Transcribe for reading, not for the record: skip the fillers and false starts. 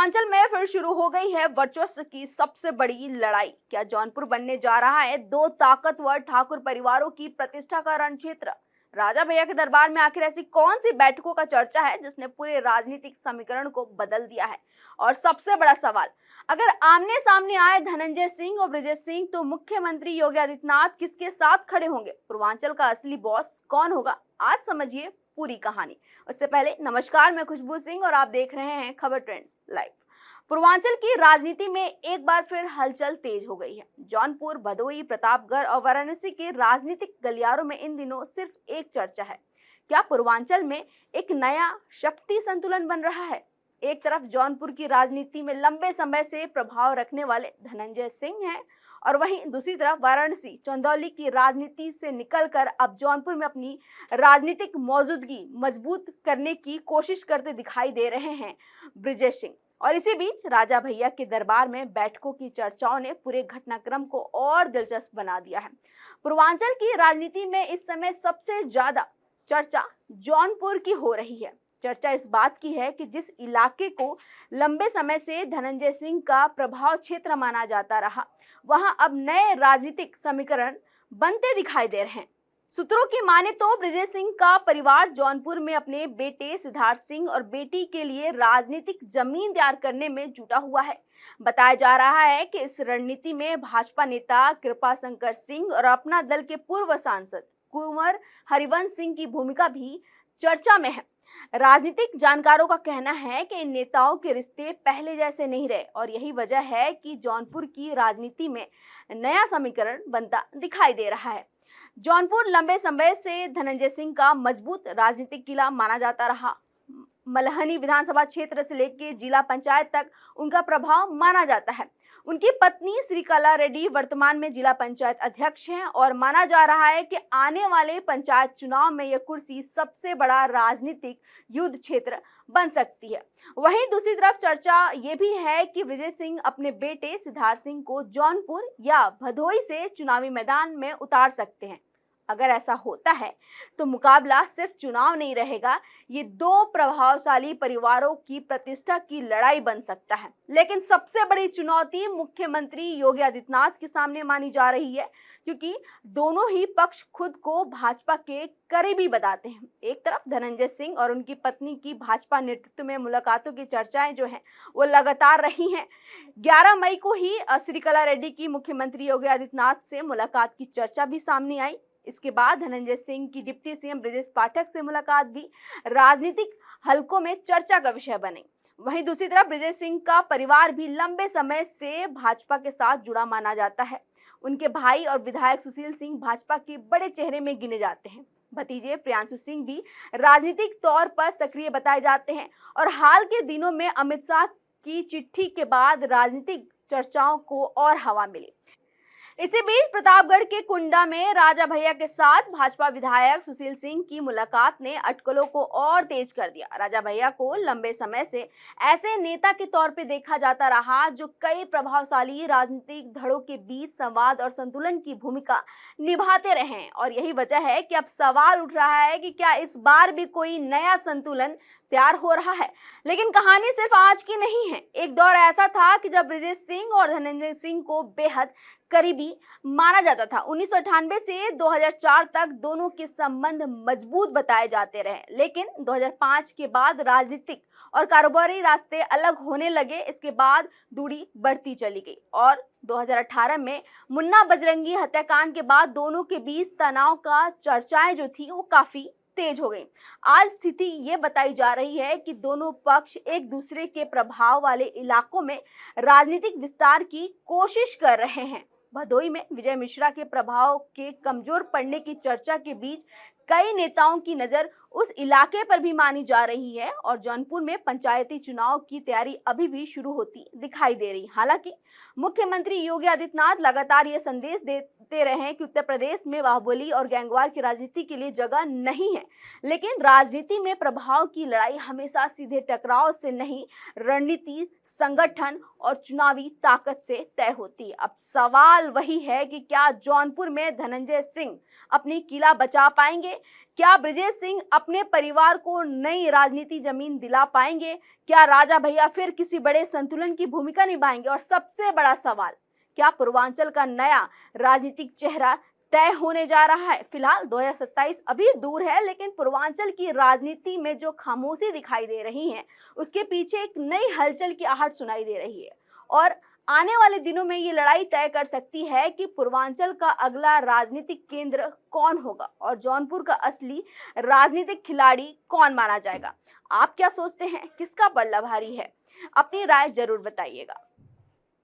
पूर्वांचल में फिर शुरू हो गई है वर्चस्व की सबसे बड़ी लड़ाई। क्या जौनपुर बनने जा रहा है दो ताकतवर ठाकुर परिवारों की प्रतिष्ठा का रण क्षेत्र? राजा भैया के दरबार में आखिर ऐसी कौन सी बैठकों का चर्चा है जिसने पूरे राजनीतिक समीकरण को बदल दिया है? और सबसे बड़ा सवाल, अगर आमने सामने आए धनंजय सिंह और ब्रिजेश सिंह तो मुख्यमंत्री योगी आदित्यनाथ किसके साथ खड़े होंगे? पूर्वांचल का असली बॉस कौन होगा? आज समझिए पूरी कहानी। उससे पहले नमस्कार, मैं खुशबू सिंह और आप देख रहे हैं खबर ट्रेंड्स लाइव। पूर्वांचल की राजनीति में एक बार फिर हलचल तेज हो गई है। जौनपुर, भदोही, प्रतापगढ़ और वाराणसी के राजनीतिक गलियारों में इन दिनों सिर्फ एक चर्चा है, क्या पूर्वांचल में एक नया शक्ति संतुलन बन रहा है? एक तरफ जौनपुर की राजनीति में लंबे समय से प्रभाव रखने वाले धनंजय सिंह हैं और वहीं दूसरी तरफ वाराणसी, चंदौली की राजनीति से निकलकर अब जौनपुर में अपनी राजनीतिक मौजूदगी मजबूत करने की कोशिश करते दिखाई दे रहे हैं ब्रिजेश सिंह। और इसी बीच राजा भैया के दरबार में बैठकों की चर्चाओं ने पूरे घटनाक्रम को और दिलचस्प बना दिया है। पूर्वांचल की राजनीति में इस समय सबसे ज्यादा चर्चा जौनपुर की हो रही है। चर्चा इस बात की है कि जिस इलाके को लंबे समय से धनंजय सिंह का प्रभाव क्षेत्र माना जाता रहा, वहां अब नए राजनीतिक समीकरण बनते दिखाई दे रहे हैं। सूत्रों की माने तो ब्रिजेश सिंह का परिवार जौनपुर में अपने बेटे सिद्धार्थ सिंह और बेटी के लिए राजनीतिक जमीन तैयार करने में जुटा हुआ है। बताया जा रहा है कि इस रणनीति में भाजपा नेता कृपाशंकर सिंह और अपना दल के पूर्व सांसद कुंवर हरिवंश सिंह की भूमिका भी चर्चा में है। राजनीतिक जानकारों का कहना है कि इन नेताओं के रिश्ते पहले जैसे नहीं रहे और यही वजह है कि जौनपुर की राजनीति में नया समीकरण बनता दिखाई दे रहा है। जौनपुर लंबे समय से धनंजय सिंह का मजबूत राजनीतिक किला माना जाता रहा। मल्हनी विधानसभा क्षेत्र से लेकर जिला पंचायत तक उनका प्रभाव माना जाता है। उनकी पत्नी श्रीकला रेड्डी वर्तमान में जिला पंचायत अध्यक्ष हैं और माना जा रहा है कि आने वाले पंचायत चुनाव में यह कुर्सी सबसे बड़ा राजनीतिक युद्ध क्षेत्र बन सकती है। वहीं दूसरी तरफ चर्चा ये भी है कि ब्रिजेश सिंह अपने बेटे सिद्धार्थ सिंह को जौनपुर या भदोही से चुनावी मैदान में उतार सकते हैं। अगर ऐसा होता है तो मुकाबला सिर्फ चुनाव नहीं रहेगा, ये दो प्रभावशाली परिवारों की प्रतिष्ठा की लड़ाई बन सकता है। लेकिन सबसे बड़ी चुनौती मुख्यमंत्री योगी आदित्यनाथ के सामने मानी जा रही है, क्योंकि दोनों ही पक्ष खुद को भाजपा के करीबी बताते हैं। एक तरफ धनंजय सिंह और उनकी पत्नी की भाजपा नेतृत्व में मुलाकातों की चर्चाएं जो हैं वो लगातार रही हैं। 11 मई को ही श्रीकला रेड्डी की मुख्यमंत्री योगी आदित्यनाथ से मुलाकात की चर्चा भी सामने आई। इसके बाद धनंजय सिंह की डिप्टी सीएम ब्रजेश पाठक से मुलाकात भी राजनीतिक हलकों में चर्चा का विषय बनी। वहीं दूसरी तरफ ब्रिजेश सिंह का परिवार भी लंबे समय से भाजपा के साथ जुड़ा माना जाता है। उनके भाई और विधायक सुशील सिंह भाजपा के बड़े चेहरे में गिने जाते हैं। भतीजे प्रियांशु सिंह भी राजनीतिक तौर पर सक्रिय बताए जाते हैं और हाल के दिनों में अमित शाह की चिट्ठी के बाद राजनीतिक चर्चाओं को और हवा मिली। इसी बीच प्रतापगढ़ के कुंडा में राजा भैया के साथ भाजपा विधायक सुशील सिंह की मुलाकात ने अटकलों को और तेज कर दिया। राजा भैया को लंबे समय से ऐसे नेता के तौर पे देखा जाता रहा जो कई प्रभावशाली राजनीतिक धड़ों के बीच संवाद और संतुलन की भूमिका निभाते रहे हैं और यही वजह है कि अब सवाल उठ रहा है कि क्या इस बार भी कोई नया संतुलन तैयार हो रहा है। लेकिन कहानी सिर्फ आज की नहीं है। एक दौर ऐसा था कि जब ब्रिजेश सिंह और धनंजय सिंह को बेहद करीबी माना जाता था। 1998 से 2004 तक दोनों के संबंध मजबूत बताए जाते रहे, लेकिन 2005 के बाद राजनीतिक और कारोबारी रास्ते अलग होने लगे। इसके बाद दूरी बढ़ती चली गई और 2018 में मुन्ना बजरंगी हत्याकांड के बाद दोनों के बीच तनाव का चर्चाएं जो थी वो काफी तेज हो गई। आज स्थिति ये बताई जा रही है कि दोनों पक्ष एक दूसरे के प्रभाव वाले इलाकों में राजनीतिक विस्तार की कोशिश कर रहे हैं। भदोही में विजय मिश्रा के प्रभाव के कमजोर पड़ने की चर्चा के बीच कई नेताओं की नजर उस इलाके पर भी मानी जा रही है और जौनपुर में पंचायती चुनाव की तैयारी अभी भी शुरू होती दिखाई दे रही। हालांकि मुख्यमंत्री योगी आदित्यनाथ लगातार ये संदेश कहते रहे हैं कि उत्तर प्रदेश में बाहुबली और गैंगवार की राजनीति के लिए जगह नहीं है, लेकिन राजनीति में प्रभाव की लड़ाई हमेशा सीधे टकराव से नहीं, रणनीति, संगठन और चुनावी ताकत से तय होती है। अब सवाल वही है कि क्या जौनपुर में धनंजय सिंह अपनी किला बचा पाएंगे? क्या ब्रजेश सिंह अपने परिवार को नई राजनीति जमीन दिला पाएंगे? क्या राजा भैया फिर किसी बड़े संतुलन की भूमिका निभाएंगे? और सबसे बड़ा सवाल, क्या पूर्वांचल का नया राजनीतिक चेहरा तय होने जा रहा है? फिलहाल 2027 अभी दूर है, लेकिन पूर्वांचल की राजनीति में जो खामोशी दिखाई दे रही है, उसके पीछे एक नई हलचल की आहट सुनाई दे रही है। और आने वाले दिनों में ये लड़ाई तय कर सकती है कि पूर्वांचल का अगला राजनीतिक केंद्र कौन होगा और जौनपुर का असली राजनीतिक खिलाड़ी कौन माना जाएगा। आप क्या सोचते हैं, किसका पलड़ा भारी है? अपनी राय जरूर बताइएगा।